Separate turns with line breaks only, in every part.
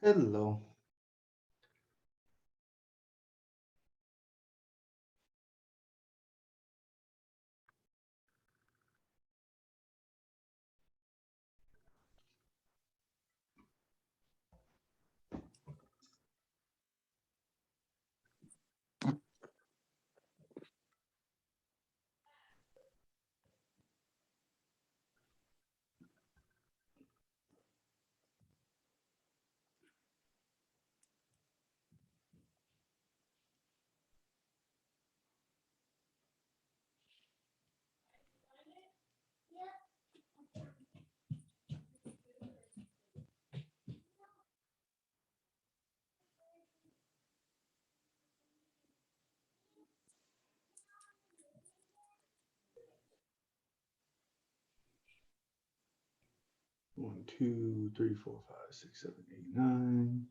Hello. One, two, three, four, five, six, seven, eight, nine.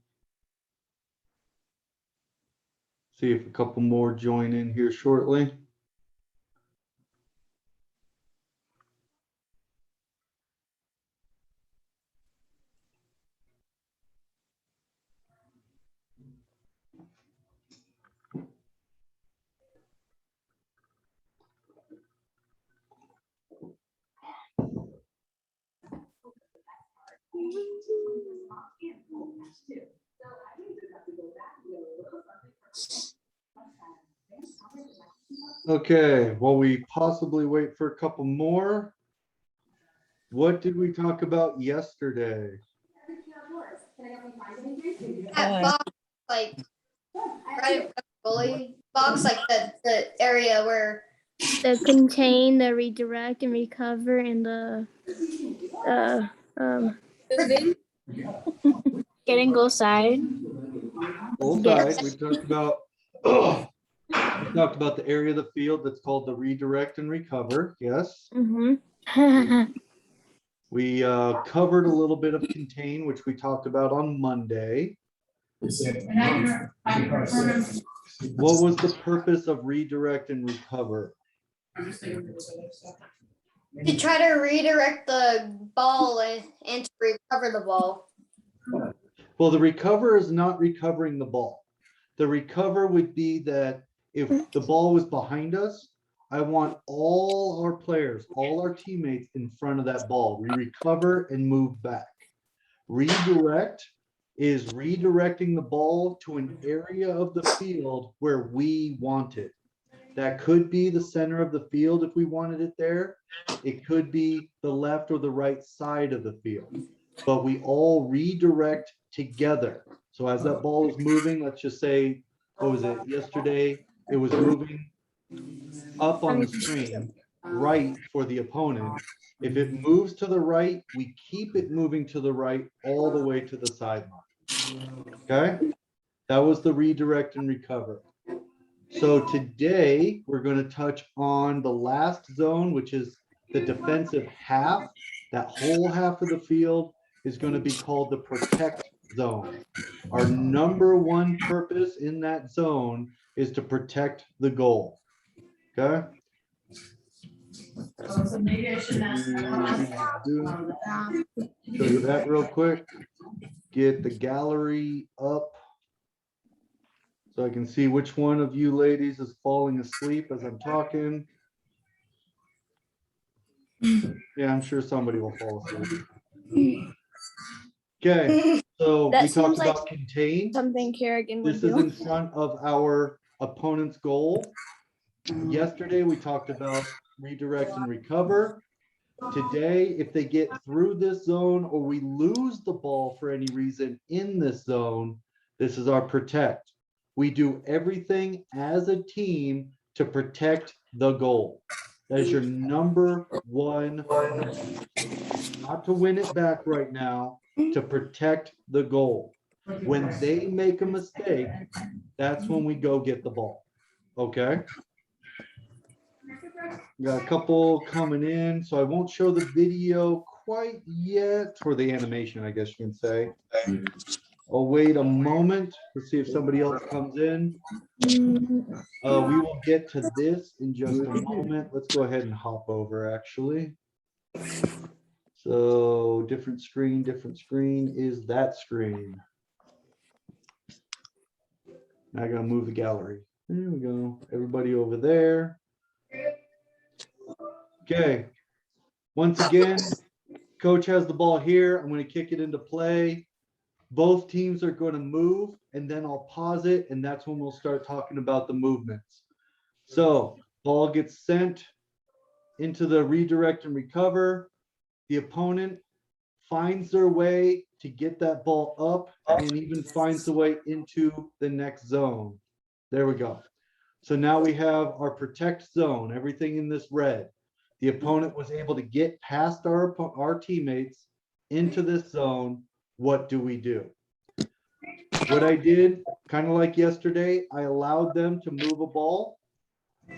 See if a couple more join in here shortly. Okay, while we possibly wait for a couple more, what did we talk about yesterday?
That box, like right at the goalie box, like the area where
The contain, the redirect and recover, and the
getting goal side.
Goal
Yes.
side, we talked about the area of the field that's called the redirect and recover. Yes.
Mm-hmm.
We covered a little bit of contain, which we talked about on Monday. What was the purpose of redirect and recover?
to try to redirect the ball and to recover the ball.
Well, the recover is not recovering the ball. The recover would be that if the ball was behind us, I want all our players, all our teammates in front of that ball. We recover and move back. Redirect is redirecting the ball to an area of the field where we want it. That could be the center of the field if we wanted it there. It could be the left or the right side of the field. But we all redirect together. So as that ball is moving, let's just say, what was it, yesterday? It was moving up on the screen, right for the opponent. If it moves to the right, we keep it moving to the right all the way to the sideline. Okay? That was the redirect and recover. So today we're going to touch on the last zone, which is the defensive half. That whole half of the field is going to be called the protect zone. Our number one purpose in that zone is to protect the goal. Okay.
So maybe I should ask.
Show you that real quick. Get the gallery up so I can see which one of you ladies is falling asleep as I'm talking. Yeah, I'm sure somebody will fall asleep. Okay, so
That
we talked
seems like
about contain.
Something Kerrigan would
This is
do.
in front of our opponent's goal. Yesterday, we talked about redirect and recover. Today, if they get through this zone or we lose the ball for any reason in this zone, this is our protect. We do everything as a team to protect the goal. That is your number one, not to win it back right now, to protect the goal. When they make a mistake, that's when we go get the ball. Okay? Got a couple coming in, so I won't show the video quite yet for the animation, I guess you can say. I'll wait a moment to see if somebody else comes in. We will get to this in just a moment. Let's go ahead and hop over, actually. So different screen is that screen. I gotta move the gallery. There we go. Everybody over there. Okay. Once again, coach has the ball here. I'm going to kick it into play. Both teams are going to move, and then I'll pause it, and that's when we'll start talking about the movements. So ball gets sent into the redirect and recover. The opponent finds their way to get that ball up and even finds the way into the next zone. There we go. So now we have our protect zone, everything in this red. The opponent was able to get past our teammates into this zone. What do we do? What I did, kind of like yesterday, I allowed them to move a ball.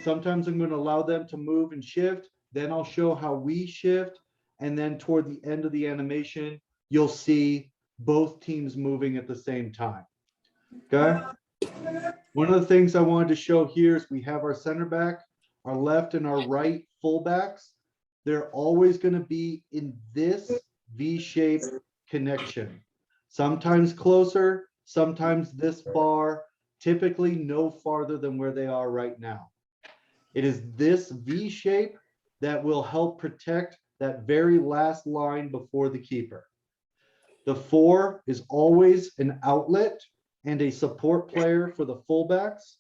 Sometimes I'm going to allow them to move and shift. Then I'll show how we shift. And then toward the end of the animation, you'll see both teams moving at the same time. Okay. One of the things I wanted to show here is we have our center back, our left and our right fullbacks. They're always going to be in this V-shaped connection. Sometimes closer, sometimes this far, typically no farther than where they are right now. It is this V shape that will help protect that very last line before the keeper. The 4 is always an outlet and a support player for the fullbacks.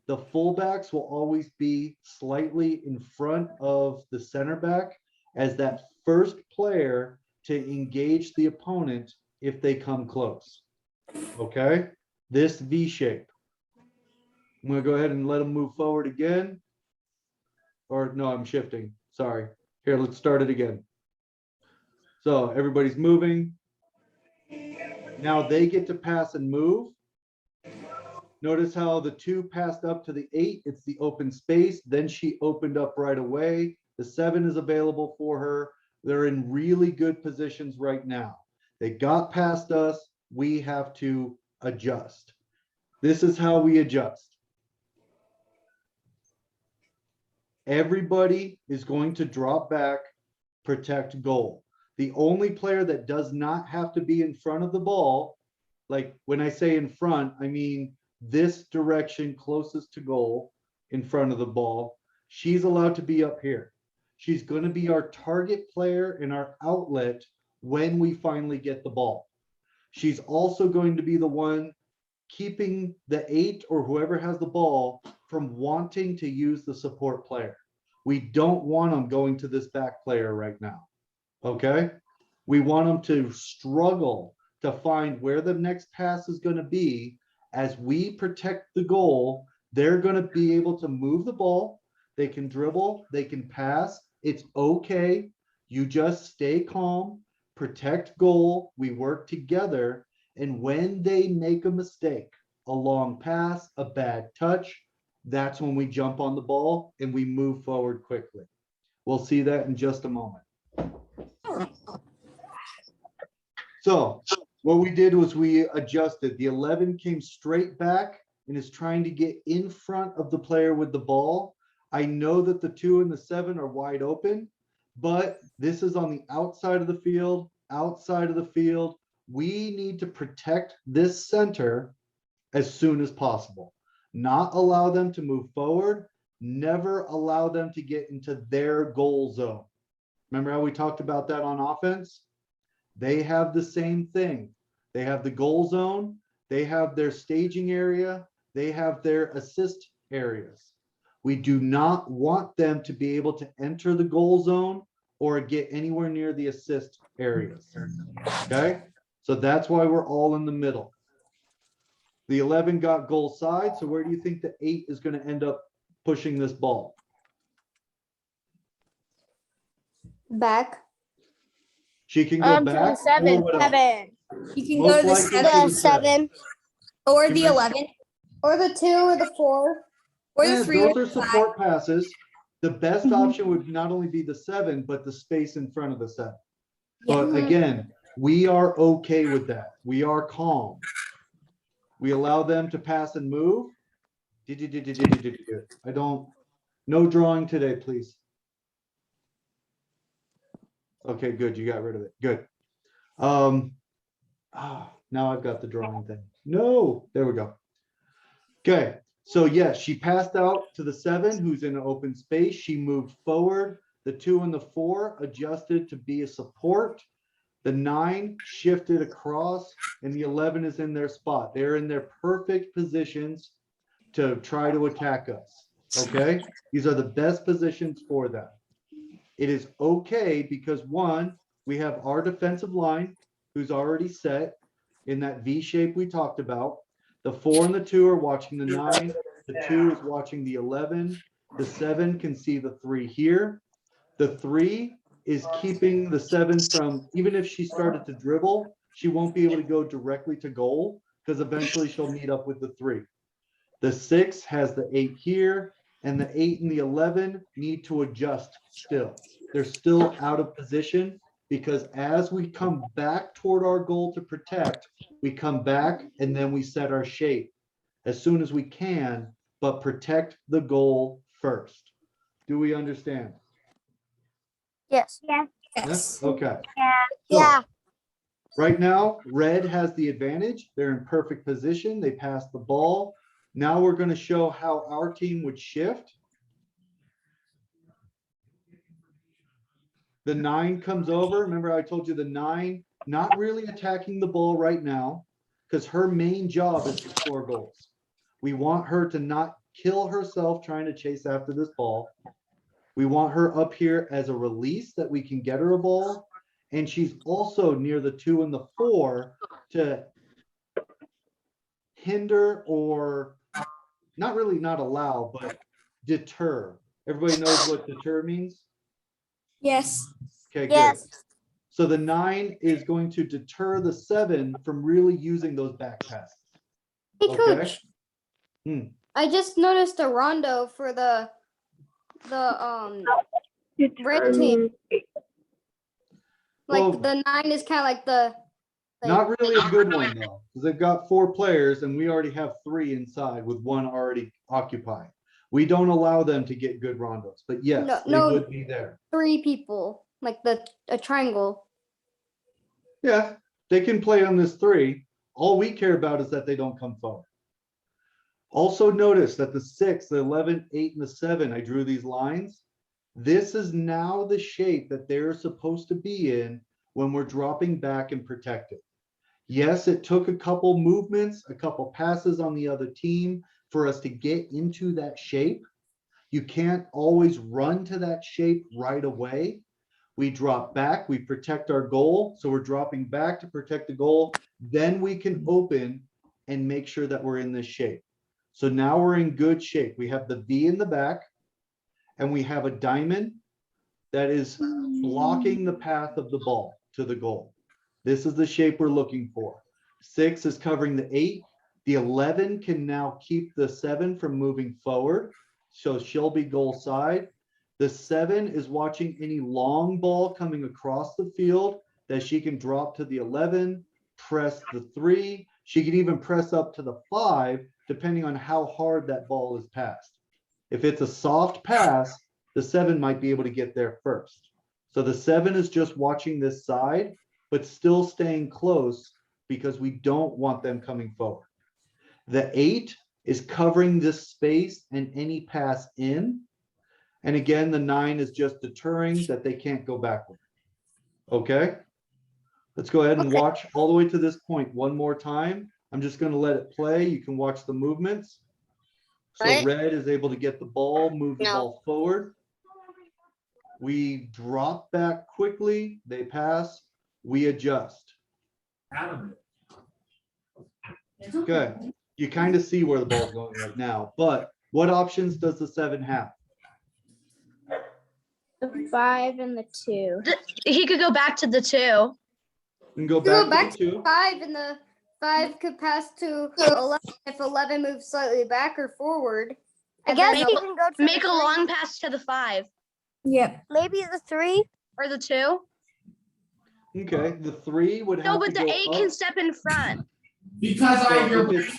The fullbacks will always be slightly in front of the center back as that first player to engage the opponent if they come close. Okay, this V shape. I'm going to go ahead and let them move forward again. Or no, I'm shifting. Sorry. Here, let's start it again. So everybody's moving. Now they get to pass and move. Notice how the 2 passed up to the 8. It's the open space. Then she opened up right away. The 7 is available for her. They're in really good positions right now. They got past us. We have to adjust. This is how we adjust. Everybody is going to drop back, protect goal. The only player that does not have to be in front of the ball, like when I say in front, I mean this direction closest to goal in front of the ball. She's allowed to be up here. She's going to be our target player and our outlet when we finally get the ball. She's also going to be the one keeping the 8 or whoever has the ball from wanting to use the support player. We don't want them going to this back player right now. Okay. We want them to struggle to find where the next pass is going to be. As we protect the goal, they're going to be able to move the ball. They can dribble, they can pass. It's okay. You just stay calm, protect goal. We work together. And when they make a mistake, a long pass, a bad touch, that's when we jump on the ball and we move forward quickly. We'll see that in just a moment. So what we did was we adjusted. The 11 came straight back and is trying to get in front of the player with the ball. I know that the 2 and the 7 are wide open, but this is on the outside of the field, outside of the field. We need to protect this center as soon as possible. Not allow them to move forward. Never allow them to get into their goal zone. Remember how we talked about that on offense? They have the same thing. They have the goal zone. They have their staging area. They have their assist areas. We do not want them to be able to enter the goal zone or get anywhere near the assist areas. Okay? So that's why we're all in the middle. The 11 got goal side. So where do you think the 8 is going to end up pushing this ball?
Back.
She can go
To the
back.
7.
Or what else?
7.
You can
Most
go to the
likely to
7,
the 7.
or
Can
the
we-
11, or the 2, or the 4, or the 3.
Those
or
are
the 5.
support passes. The best
Mhm.
option would not only be the 7, but the space in front of the 7.
Yeah.
But again, we are okay with that. We are calm. We allow them to pass and move. I don't, no drawing today, please. Okay, good. You got rid of it. Good. Now I've got the drawing thing. No, there we go. Okay, so yes, she passed out to the 7 who's in an open space. She moved forward. The 2 and the 4 adjusted to be a support. The 9 shifted across and the 11 is in their spot. They're in their perfect positions to try to attack us. Okay, these are the best positions for them. It is okay because 1, we have our defensive line who's already set in that V shape we talked about. The 4 and the 2 are watching the 9. The 2 is watching the 11. The 7 can see the 3 here. The 3 is keeping the 7 from, even if she started to dribble, she won't be able to go directly to goal because eventually she'll meet up with the 3. The 6 has the 8 here, and the 8 and the 11 need to adjust still. They're still out of position because as we come back toward our goal to protect, we come back and then we set our shape as soon as we can, but protect the goal first. Do we understand?
Yes. Yeah.
Yes? Okay.
Yeah.
So, right now, red has the advantage. They're in perfect position. They passed the ball. Now we're going to show how our team would shift. The 9 comes over. Remember, I told you the 9 not really attacking the ball right now because her main job is to score goals. We want her to not kill herself trying to chase after this ball. We want her up here as a release that we can get her a ball. And she's also near the 2 and the 4 to hinder or not really not allow, but deter. Everybody knows what deter means?
Yes.
Okay,
Yes.
good. So the 9 is going to deter the 7 from really using those back passes.
Hey,
Okay.
coach.
Hmm.
I just noticed a rondo for the red team. Like
Well,
the 9 is kind of like the.
Not really a good one though, because they've got 4 players and we already have 3 inside with 1 already occupied. We don't allow them to get good rondos, but yes,
No.
they would be there.
3 people, like a triangle.
Yeah, they can play on this 3. All we care about is that they don't come forward. Also notice that the 6, the 11, 8, and the 7, I drew these lines. This is now the shape that they're supposed to be in when we're dropping back and protecting. Yes, it took a couple movements, a couple passes on the other team for us to get into that shape. You can't always run to that shape right away. We drop back, we protect our goal. So we're dropping back to protect the goal. Then we can open and make sure that we're in this shape. So now we're in good shape. We have the V in the back and we have a diamond that is blocking the path of the ball to the goal. This is the shape we're looking for. 6 is covering the 8. The 11 can now keep the 7 from moving forward. So she'll be goal side. The 7 is watching any long ball coming across the field that she can drop to the 11, press the 3. She can even press up to the 5, depending on how hard that ball is passed. If it's a soft pass, the 7 might be able to get there first. So the 7 is just watching this side, but still staying close because we don't want them coming forward. The 8 is covering this space and any pass in. And again, the 9 is just deterring that they can't go backward. Okay? Let's go ahead and watch all the way to this point one more time. I'm just going to let it play. You can watch the movements. So
Right.
red is able to get the ball, move the
No.
ball forward. We drop back quickly. They pass. We adjust. Good. You kind of see where the ball's going right now. But what options does the 7 have?
The 5 and the 2.
He could go back to the 2.
You can go
Go
back
back
to the 2.
5 and the 5 could pass to 11 if 11 moves slightly back or forward.
I
And
guess
then
you can go to
Make
the
a
3.
long pass to the 5
Yep.
Maybe the 3.
or the 2.
Okay, the 3 would have
No, but
to
the
go
8
up.
can step in front.
Because
So
I hear
if it's-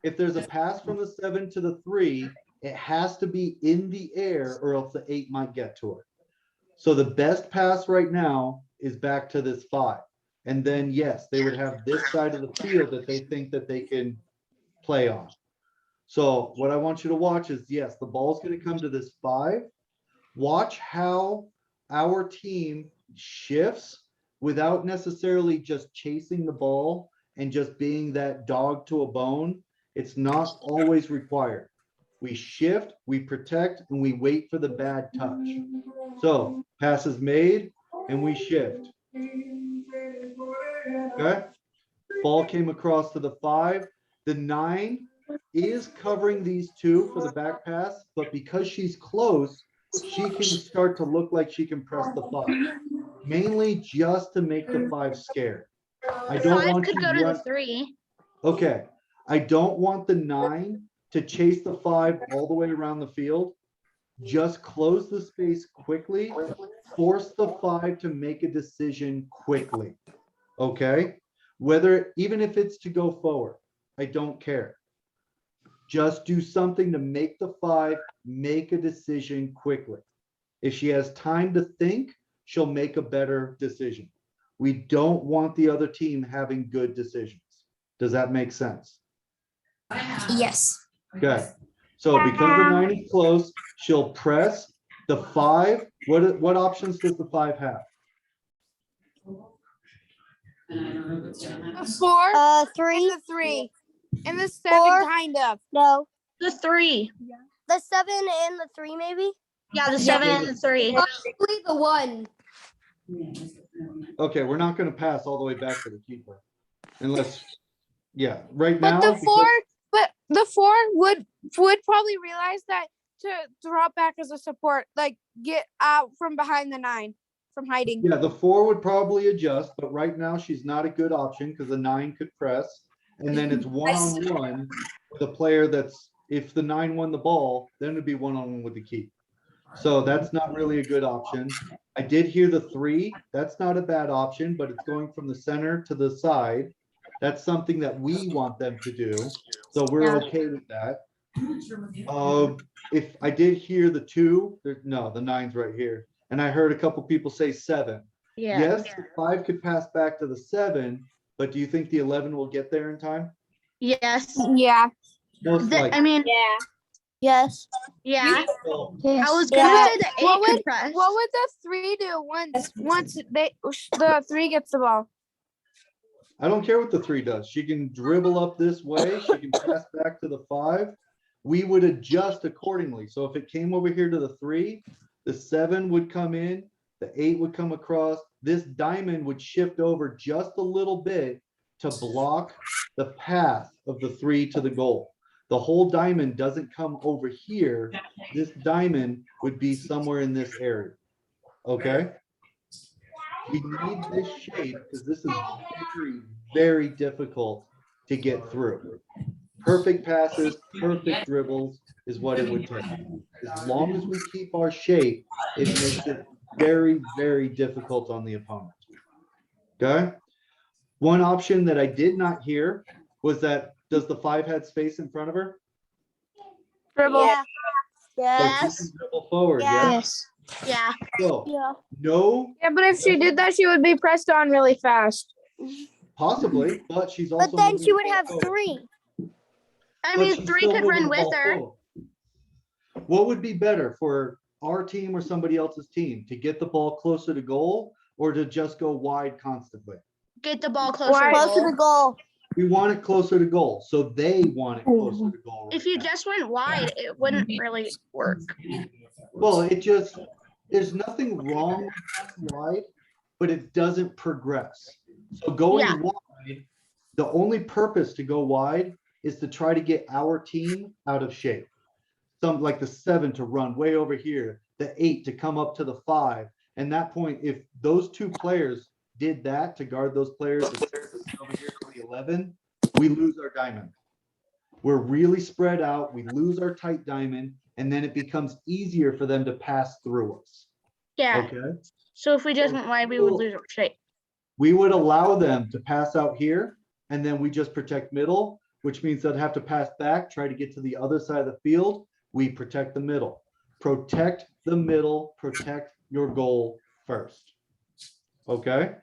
if there's a pass from the 7 to the 3, it has to be in the air or else the 8 might get to it. So the best pass right now is back to this 5. And then, yes, they would have this side of the field that they think that they can play on. So what I want you to watch is, yes, the ball's going to come to this 5. Watch how our team shifts without necessarily just chasing the ball and just being that dog to a bone. It's not always required. We shift, we protect, and we wait for the bad touch. So pass is made and we shift. Okay. Ball came across to the 5. The 9 is covering these 2 for the back pass, but because she's close, she can start to look like she can press the 5, mainly just to make the 5 scared. I don't
5
want
could
to
go to the
run.
3.
Okay, I don't want the 9 to chase the 5 all the way around the field. Just close the space quickly, force the 5 to make a decision quickly. Okay, even if it's to go forward, I don't care. Just do something to make the 5 make a decision quickly. If she has time to think, she'll make a better decision. We don't want the other team having good decisions. Does that make sense?
Yes.
Okay. So because the 9 is close, she'll press the 5. What options does the 5 have?
A 4
3.
and the 3 and the
4.
7 kind of.
No.
The 3.
The 7 and the 3 maybe?
Yeah, the 7 and the 3.
Probably the 1.
Okay, we're not going to pass all the way back to the keeper. Unless, yeah, right
But
now.
the
because-
4, but the 4 would probably realize that to drop back as a support, like get out from behind the 9 from hiding.
Yeah, the 4 would probably adjust, but right now she's not a good option because the 9 could press. And then it's one-on-one with a player that's, if the 9 won the ball, then it'd be one-on-one with the keeper. So that's not really a good option. I did hear the 3. That's not a bad option, but it's going from the center to the side. That's something that we want them to do. So we're okay with that. If I did hear the 2, no, the 9's right here. And I heard a couple people say 7.
Yeah.
Yes, the 5 could pass back to the 7, but do you think the 11 will get there in time?
Yes.
Yeah.
Most
I
likely.
mean,
Yeah.
Yes.
yeah.
So,
I was gonna
Yeah.
say the 8
What
could
would-
press.
What would the 3 do once the 3 gets the ball?
I don't care what the 3 does. She can dribble up this way. She can pass back to the 5. We would adjust accordingly. So if it came over here to the 3, the 7 would come in, the 8 would come across. This diamond would shift over just a little bit to block the path of the 3 to the goal. The whole diamond doesn't come over here. This diamond would be somewhere in this area. Okay? We need this shape because this is very, very difficult to get through. Perfect passes, perfect dribbles is what it would take. As long as we keep our shape, it makes it very, very difficult on the opponent. Okay? One option that I did not hear was that, does the 5 have space in front of her?
Dribble.
Yeah.
So
Yes.
she can dribble forward,
Yeah.
yes?
Yeah.
So,
Yeah.
no,
Yeah, but if she did that, she would be pressed on really fast.
possibly, but she's also.
But then
moving
she would have
forward.
3.
I
But
mean,
she's
3
still
could
moving
run
the
with
ball
her.
forward. What would be better for our team or somebody else's team, to get the ball closer to goal or to just go wide constantly?
Get the ball closer.
Why-
to
Close to
goal.
the goal.
We want it closer to goal, so they want it closer to goal.
If
right
you
now.
just went wide, it wouldn't really work.
Well, there's nothing wrong with wide, but it doesn't progress. So going
Yeah.
wide, the only purpose to go wide is to try to get our team out of shape. Some like the 7 to run way over here, the 8 to come up to the 5. And that point, if those 2 players did that to guard those players over here to the 11, we lose our diamond. We're really spread out. We lose our tight diamond, and then it becomes easier for them to pass through us.
Yeah.
Okay.
So if we just went wide, we would lose our shape.
We would allow them to pass out here, and then we just protect middle, which means they'd have to pass back, try to get to the other side of the field. We protect the middle. Protect the middle, protect your goal first. Okay?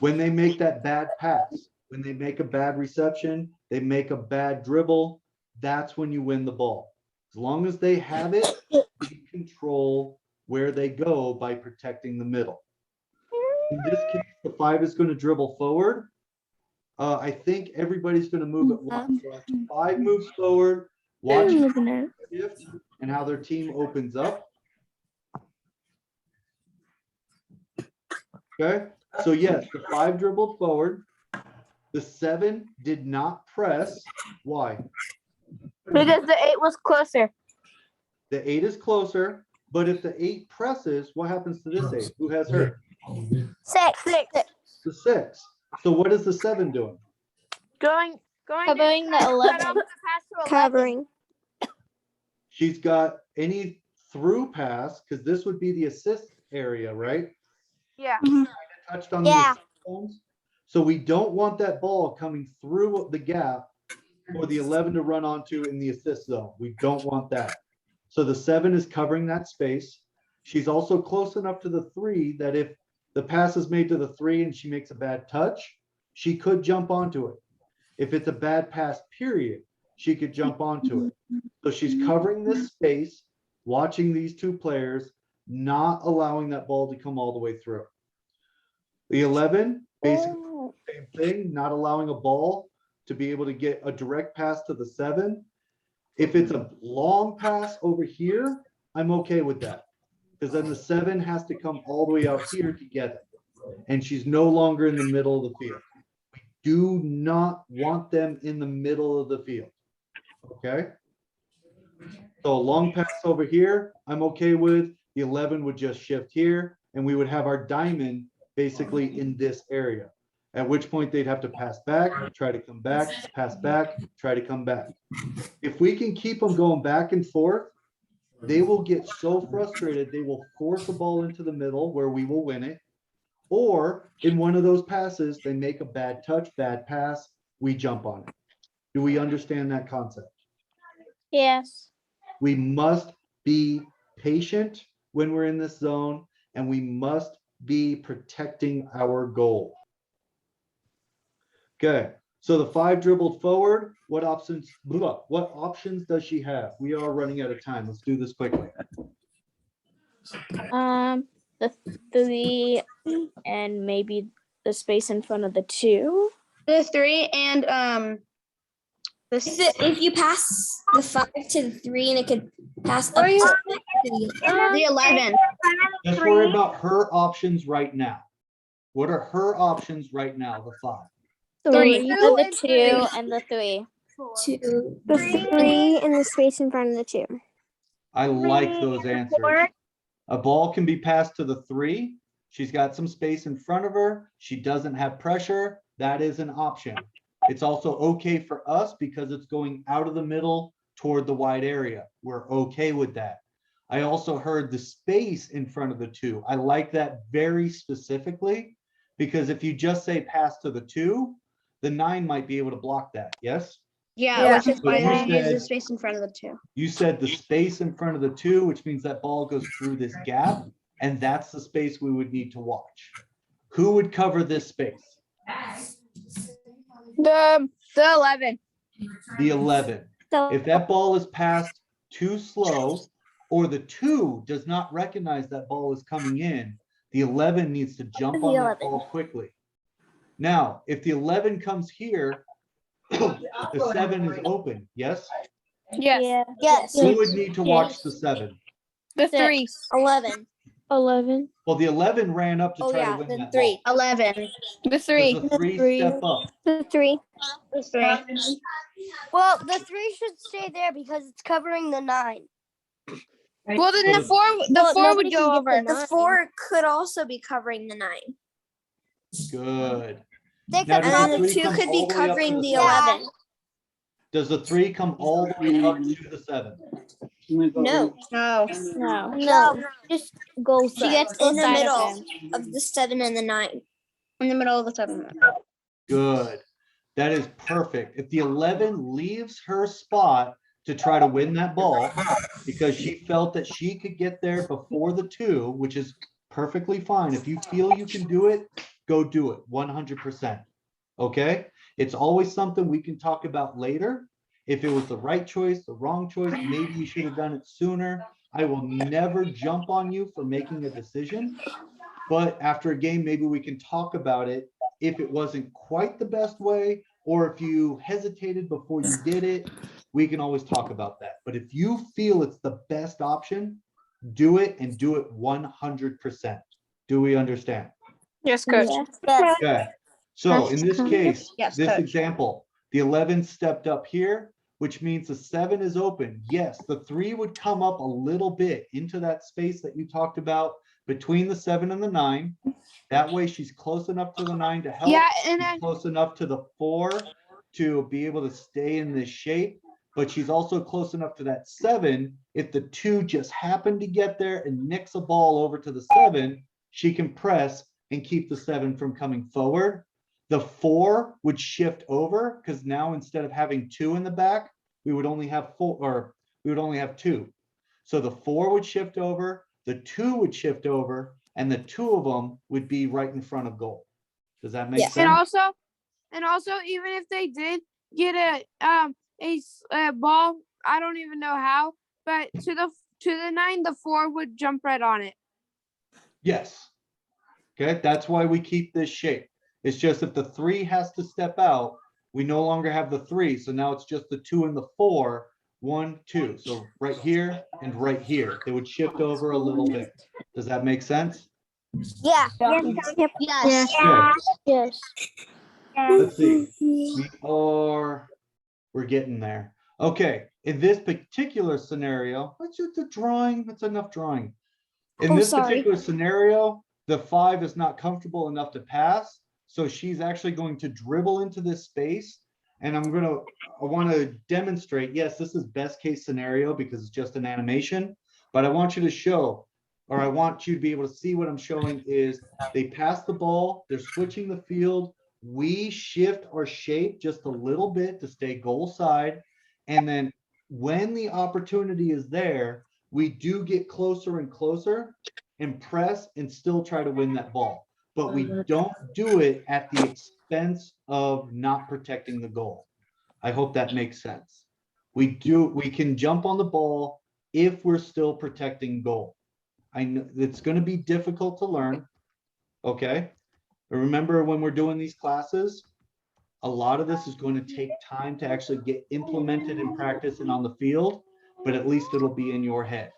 When they make that bad pass, when they make a bad reception, they make a bad dribble, that's when you win the ball. As long as they have it, you control where they go by protecting the middle. In this case, the 5 is going to dribble forward. I think everybody's going to move at once. So as the 5 moves forward, watch
I'm looking at it.
shift and how their team opens up. Okay, so yes, the 5 dribbled forward. The 7 did not press. Why?
Because the 8 was closer.
The 8 is closer, but if the 8 presses, what happens to this 8? Who has her?
6.
The 6. So what is the 7 doing?
Going.
Covering the
cut
11.
off the pass to 11.
Covering.
She's got any through pass, because this would be the assist area, right?
Yeah.
Touched on
Yeah.
the assist zones. So we don't want that ball coming through the gap for the 11 to run onto in the assist zone. We don't want that. So the 7 is covering that space. She's also close enough to the 3 that if the pass is made to the 3 and she makes a bad touch, she could jump onto it. If it's a bad pass, period, she could jump onto it. So she's covering this space, watching these 2 players, not allowing that ball to come all the way through. The 11, basically same thing, not allowing a ball to be able to get a direct pass to the 7. If it's a long pass over here, I'm okay with that. Because then the 7 has to come all the way out here to get it. And she's no longer in the middle of the field. We do not want them in the middle of the field. Okay? So a long pass over here, I'm okay with. The 11 would just shift here, and we would have our diamond basically in this area. At which point they'd have to pass back, try to come back, pass back, try to come back. If we can keep them going back and forth, they will get so frustrated, they will force a ball into the middle where we will win it. Or in one of those passes, they make a bad touch, bad pass, we jump on it. Do we understand that concept?
Yes.
We must be patient when we're in this zone, and we must be protecting our goal. Okay, so the 5 dribbled forward. What options does she have? We are running out of time. Let's do this quickly.
The 3 and maybe the space in front of the 2.
The 3 and
If you pass the 5 to the 3 and it could pass up
Or you-
to the
11.
Let's worry about her options right now. What are her options right now? The 5.
3.
Two
The
and
2 and the 3.
to
The 3 and the space in front of the 2.
I like those answers. A ball can be passed to the 3. She's got some space in front of her. She doesn't have pressure. That is an option. It's also okay for us because it's going out of the middle toward the wide area. We're okay with that. I also heard the space in front of the 2. I like that very specifically because if you just say pass to the 2, the 9 might be able to block that. Yes?
Yeah, which is
But
why
you
I use
said-
the space in front of the 2.
You said the space in front of the 2, which means that ball goes through this gap, and that's the space we would need to watch. Who would cover this space?
The 11.
The 11.
So
If that ball is passed too slow, or the 2 does not recognize that ball is coming in, the 11 needs to jump
The
on that
11.
ball quickly. Now, if the 11 comes here, the 7 is open, yes?
Yes.
yes,
Who would need to watch the 7?
The 3.
11.
11.
Well, the 11 ran up to
Oh
try
yeah,
to win
the
that
3.
ball.
11.
The 3.
Does the 3
3.
step up?
The 3.
The 3.
Well, the 3 should stay there because it's covering the 9.
Well, then the
So
4
Well,
would
nobody
go
can get
over.
the
The 4 could also be covering the 9.
Good.
They
Now,
could
does
And then
the
the
3
2
come
could be
all the way up to
covering
the
the
7?
11.
Does the 3 come all the way up to the 7?
No,
No.
No.
No,
Just go
she gets in the
side of
middle
them.
of the 7 and the 9.
In the middle of the 7.
Good. That is perfect. If the 11 leaves her spot to try to win that ball because she felt that she could get there before the 2, which is perfectly fine. If you feel you can do it, go do it 100%. Okay? It's always something we can talk about later. If it was the right choice, the wrong choice, maybe you should have done it sooner. I will never jump on you for making a decision. But after a game, maybe we can talk about it if it wasn't quite the best way, or if you hesitated before you did it, we can always talk about that. But if you feel it's the best option, do it and do it 100%. Do we understand?
Yes, coach.
Yes.
Okay. So in this case,
Yes,
this
coach.
example, the 11 stepped up here, which means the 7 is open. Yes, the 3 would come up a little bit into that space that you talked about between the 7 and the 9. That way she's close enough to the 9 to help.
Yeah, and
She's
then
close enough to the 4 to be able to stay in this shape, but she's also close enough to that 7. If the 2 just happened to get there and nicks a ball over to the 7, she can press and keep the 7 from coming forward. The 4 would shift over because now instead of having 2 in the back, we would only have 4, or we would only have 2. So the 4 would shift over, the 2 would shift over, and the 2 of them would be right in front of goal. Does that make
Yeah.
sense?
and also even if they did get a ball, I don't even know how, but to the 9, the 4 would jump right on it.
Yes. Okay, that's why we keep this shape. It's just if the 3 has to step out, we no longer have the 3. So now it's just the 2 and the 4, 1, 2. So right here and right here, they would shift over a little bit. Does that make sense?
Yeah.
Yes.
Okay,
Yes.
let's see. We're getting there. Okay, in this particular scenario, let's just a drawing. That's enough drawing. In
Oh,
this
sorry.
particular scenario, the 5 is not comfortable enough to pass. So she's actually going to dribble into this space. And I want to demonstrate, yes, this is best case scenario because it's just an animation, but I want you to show, or I want you to be able to see what I'm showing is they pass the ball, they're switching the field. We shift our shape just a little bit to stay goal side. And then when the opportunity is there, we do get closer and closer and press and still try to win that ball. But we don't do it at the expense of not protecting the goal. I hope that makes sense. We can jump on the ball if we're still protecting goal. I know it's going to be difficult to learn. Okay. But remember when we're doing these classes, a lot of this is going to take time to actually get implemented in practice and on the field, but at least it'll be in your head.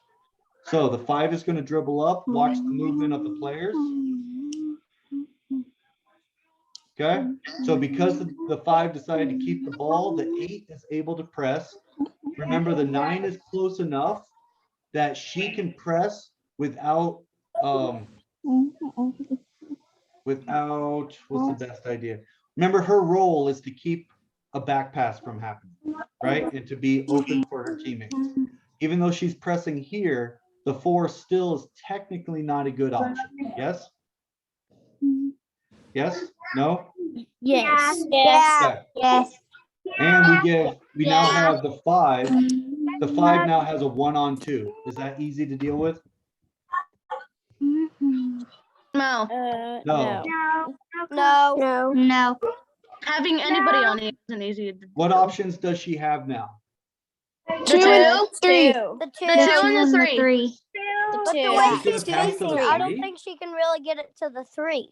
So the 5 is going to dribble up, watch the movement of the players. Okay, so because the 5 decided to keep the ball, the 8 is able to press. Remember, the 9 is close enough that she can press without, what's the best idea? Remember, her role is to keep a back pass from happening, right? And to be open for her teammates. Even though she's pressing here, the 4 still is technically not a good option. Yes? Yes? No?
Yes.
Yeah.
Okay.
Yes.
And we now have the 5. The 5 now has a 1-on-2. Is that easy to deal with?
No,
No.
No.
No.
No.
having anybody on it isn't easy.
What options does she have now?
The 2,
3.
The two.
the 2 and the 3.
The
But the
two.
way
She's gonna
she's
pass to the
facing, I don't
three?
think she can really get it to the 3.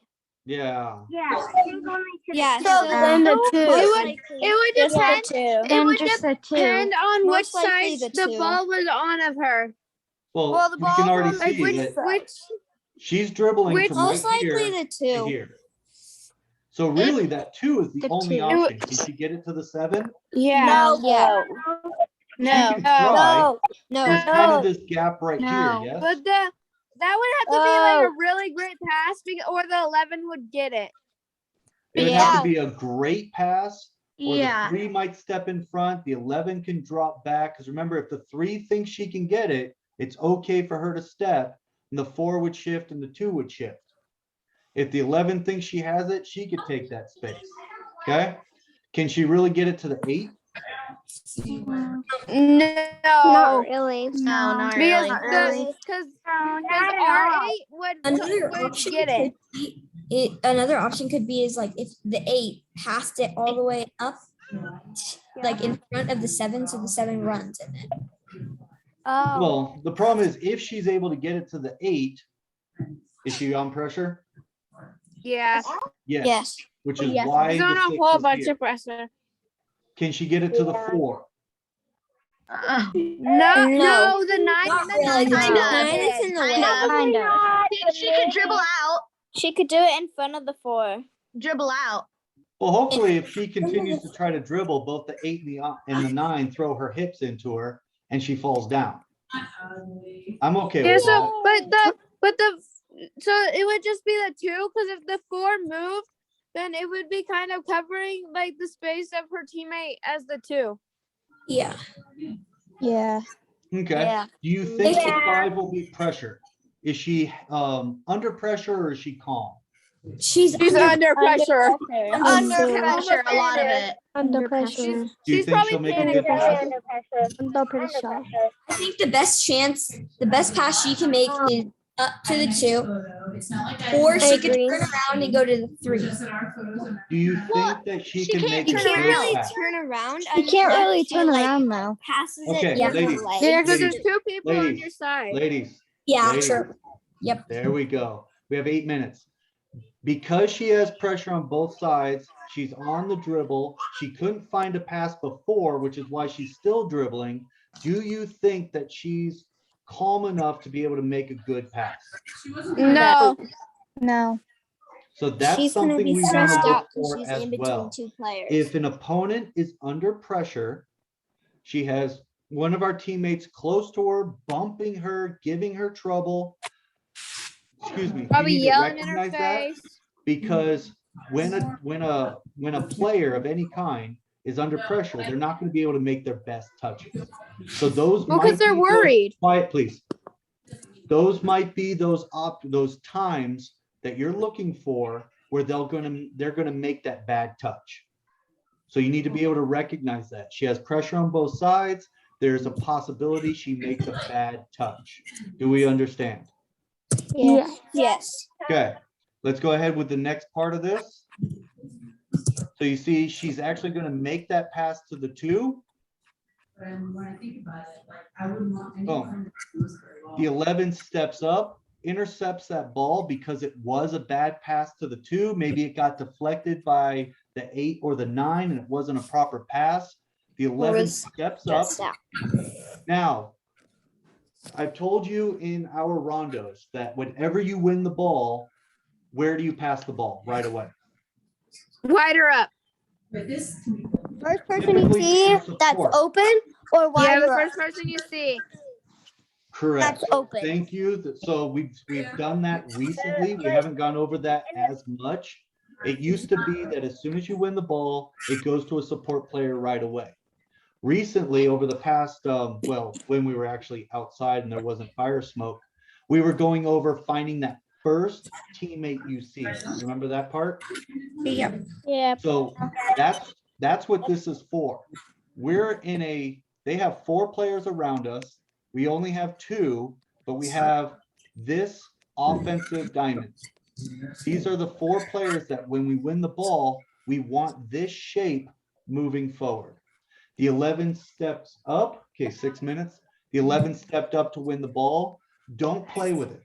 Yeah.
Yes.
So
then the two.
It would
Just
depend.
the two.
It would
just the 2.
depend on which
Most likely
side
the
the
two.
ball was on of her.
Well,
Well, the
we can
ball's
already
on the
Like
see
which
that
which
she's dribbling
which-
from
Most
right here
likely the
to
two.
here. So really, that 2 is the
The
only
2.
option. Can she get it to the 7?
yeah.
No.
Yeah.
She
No.
can try.
No.
There's
No.
kind of this gap right
No.
here, yes?
But that would have to be like
Oh.
a really great pass, or the 11 would get it.
It would have
Yeah.
to be a great pass, or
Yeah.
the 3 might step in front, the 11 can drop back. Because remember, if the 3 thinks she can get it, it's okay for her to step, and the 4 would shift and the 2 would shift. If the 11 thinks she has it, she could take that space. Okay? Can she really get it to the 8?
Not really.
No, not
Because
really.
because our 8 would get it.
another option could be is like if the 8 passed it all the way up, like in front of the 7, so the 7 runs in it.
Oh,
Well, the problem is if she's able to get it to the 8, is she on pressure?
Yeah.
Yes. Which is
Yes.
why
He's
the
on a
6
whole
is
bunch
here.
of pressure.
Can she get it to the 4?
Uh,
No, the 9
Not
the
really.
9
The
Kinda.
9 is in the way.
Kinda.
kind of.
she could dribble out.
She could do it in front of the 4.
Dribble out.
Well, hopefully if she continues to try to dribble, both the 8 and the 9 throw her hips into her and she falls down. I'm okay
Yeah,
with
so
that.
so it would just be the 2, because if the 4 moved, then it would be kind of covering like the space of her teammate as the 2.
Yeah.
Yeah.
Okay.
Yeah.
Do you think the 5 will be pressure? Is she under pressure or is she calm?
She's
Under pressure.
Under
Pressure, a lot of it.
Under
She's,
Do you
she's
think
probably
she'll make a
panicking.
good pass?
Under pressure.
I think the best pass she can make is up to the 2, or she could
agree.
turn around and go to the 3.
Do you think that she can make a
You
good
can't really
pass?
turn around.
You can't really turn around though.
Passes
Okay,
it different
ladies.
ways.
Yeah, because there's
Ladies,
2 people on
ladies,
your side.
Ladies,
Yeah,
Ladies.
true. Yep.
there we go. We have 8 minutes. Because she has pressure on both sides, she's on the dribble. She couldn't find a pass before, which is why she's still dribbling. Do you think that she's calm enough to be able to make a good pass?
No.
No.
So that's
She's gonna
something
be
we want
stressed
to look
out because
for
she's
as
in between
well.
2 players.
If an opponent is under pressure, she has one of our teammates close to her, bumping her, giving her trouble. Excuse me. you
Probably
need to
yelling in her
recognize that,
face.
because when a player of any kind is under pressure, they're not going to be able to make their best touches. So those
Well,
might
because they're
be those-
worried.
Quiet, please. Those might be those times that you're looking for where they're gonna make that bad touch. So you need to be able to recognize that. She has pressure on both sides. There's a possibility she makes a bad touch. Do we understand?
Yeah.
Yes.
Okay, let's go ahead with the next part of this. So you see, she's actually gonna make that pass to the 2. Boom. The 11 steps up, intercepts that ball because it was a bad pass to the 2. Maybe it got deflected by the 8 or the 9 and it wasn't a proper pass. The 11 steps up. Now, I've told you in our rondos that whenever you win the ball, where do you pass the ball? Right away.
Wider up.
First person you
Typically,
see
it's a
that's
four.
open or
Yeah,
wider
the
up?
first person you see.
Correct.
That's open.
Thank you. So we've done that recently. We haven't gone over that as much. It used to be that as soon as you win the ball, it goes to a support player right away. Recently, over the past, when we were actually outside and there wasn't fire smoke, we were going over finding that first teammate you see. Remember that part?
Yeah.
Yeah.
So that's what this is for. They have 4 players around us. We only have 2, but we have this offensive diamond. These are the 4 players that when we win the ball, we want this shape moving forward. The 11 steps up. Okay, 6 minutes. The 11 stepped up to win the ball. Don't play with it.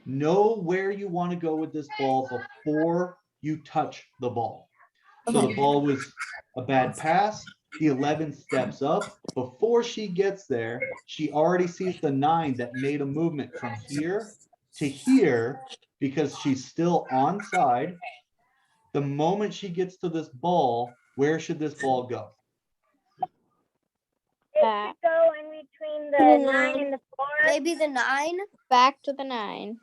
Know where you want to go with this ball before you touch the ball. So the ball was a bad pass. The 11 steps up. Before she gets there, she already sees the 9 that made a movement from here to here because she's still onside. The moment she gets to this ball, where should this ball go?
Back.
Go in between the 9 and the 4.
Maybe the 9.
Back to the 9.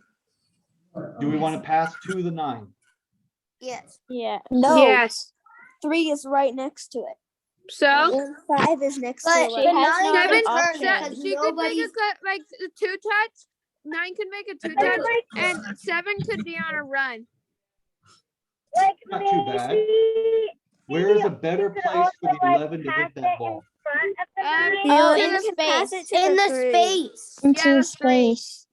Do we want to pass to the 9?
Yes.
Yeah.
No.
Yes.
3 is right next to it.
So
And 5 is next
But
to
the
it.
has
9
no
is
Seven,
confirmed
option.
because
she could make a
nobody's.
cut like a 2 touch. 9 could make a 2 touch, and 7 could be on a run.
Like
Not too bad. Where is a better place for the 11 to hit that ball?
Oh,
to
in
the
space.
In the space.
Into
Yeah,
space.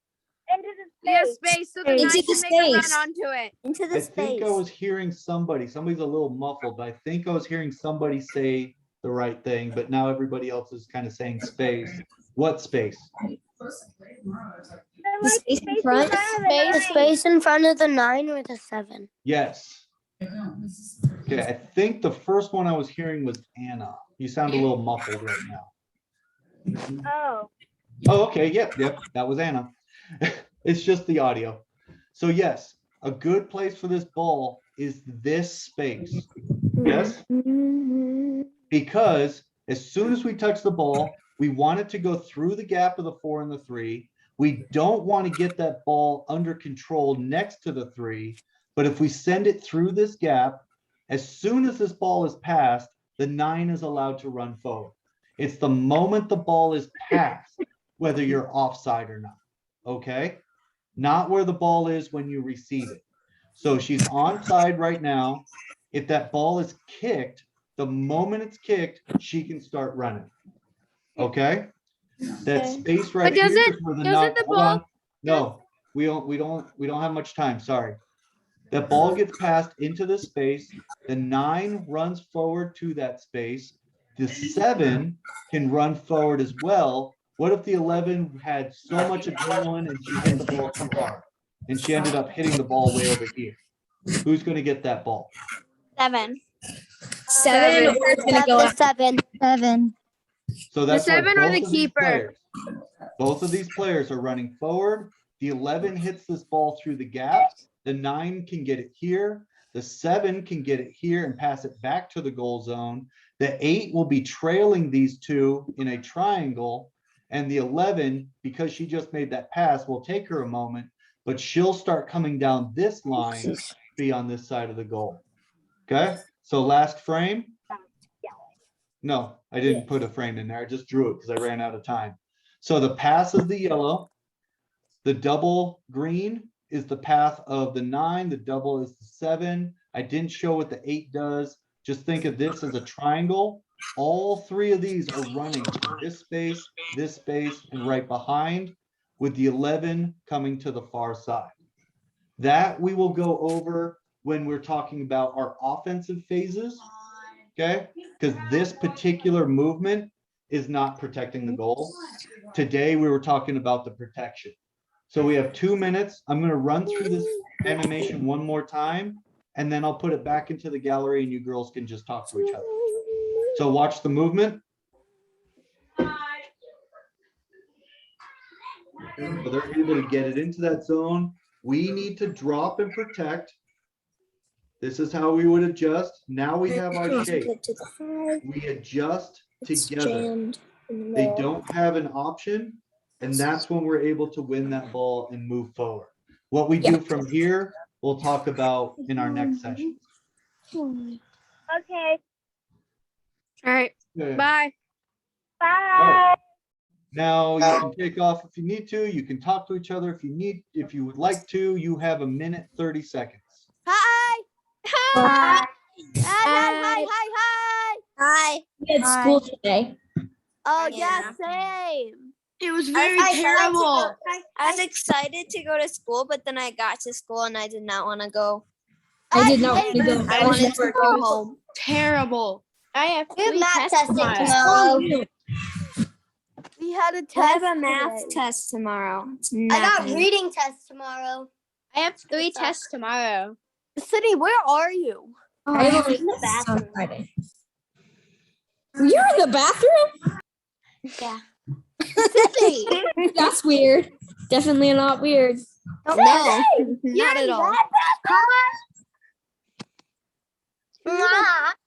Into the
Yeah, space. So the
Into
9
the
can make a run
space.
onto it.
Into
I
the
think
space.
I was hearing somebody's a little muffled, but I think I was hearing somebody say the right thing, but now everybody else is kind of saying space. What space?
The space in front.
The space in front of the 9 or the 7.
Yes. Okay, I think the first one I was hearing was Anna. You sound a little muffled right now.
Oh.
Oh, okay, yep, that was Anna. It's just the audio. So yes, a good place for this ball is this space. Yes? Because as soon as we touch the ball, we want it to go through the gap of the 4 and the 3. We don't want to get that ball under control next to the 3. But if we send it through this gap, as soon as this ball is passed, the 9 is allowed to run forward. It's the moment the ball is passed, whether you're offside or not. Okay? Not where the ball is when you receive it. So she's onside right now. If that ball is kicked, the moment it's kicked, she can start running. Okay? That space right here is where the
doesn't the
hold
ball-
on. No, we don't have much time. Sorry. That ball gets passed into the space. The 9 runs forward to that space. The 7 can run forward as well. What if the 11 had so much adrenaline and she hit the ball too hard? And she ended up hitting the ball way over here. Who's going to get that ball?
7.
7 or it's gonna go out.
7. 7.
So that's why
7 or
both
the
of these
keeper?
players- Both of these players are running forward. The 11 hits this ball through the gap. The 9 can get it here. The 7 can get it here and pass it back to the goal zone. The 8 will be trailing these two in a triangle. And the 11, because she just made that pass, will take her a moment, but she'll start coming down this line, be on this side of the goal. Okay, so last frame. No, I didn't put a frame in there. I just drew it because I ran out of time. So the pass is the yellow. The double green is the path of the 9. The double is the 7. I didn't show what the 8 does. Just think of this as a triangle. All 3 of these are running to this space, and right behind, with the 11 coming to the far side. That we will go over when we're talking about our offensive phases. Okay, because this particular movement is not protecting the goal. Today, we were talking about the protection. So we have 2 minutes. I'm going to run through this animation one more time, and then I'll put it back into the gallery and you girls can just talk to each other. So watch the movement. So they're able to get it into that zone. We need to drop and protect. This is how we would adjust. Now we have our shape.
To the 5.
We adjust
It's
together.
jammed in the
They
wall.
don't have an option, and that's when we're able to win that ball and move forward. What we do from here, we'll talk about in our next session.
Okay.
All right.
Okay.
Bye.
Bye.
Right. Now you can take off if you need to. You can talk to each other if you need, if you would like to. You have 1 minute, 30 seconds.
Hi. Hi. Hi. Hi.
We had school today.
Oh
Yeah.
same.
It was
I
very
was excited to
terrible.
go-
I was excited to go to school, but then I got to school and I did not want to go.
I did not want to go.
I wanted to go home.
Terrible.
I have
We have
3
math
tests
testing
tomorrow.
tomorrow. We had a test.
I have a math
today.
test tomorrow. It's
I got
nothing.
reading test tomorrow.
I have 3 tests tomorrow.
Sydney, where are you?
I have
in the
on
bathroom.
Friday. You're in the bathroom?
Yeah.
Sydney.
That's weird. Definitely not weird.
No,
You're
not at
in
all.
that bathroom?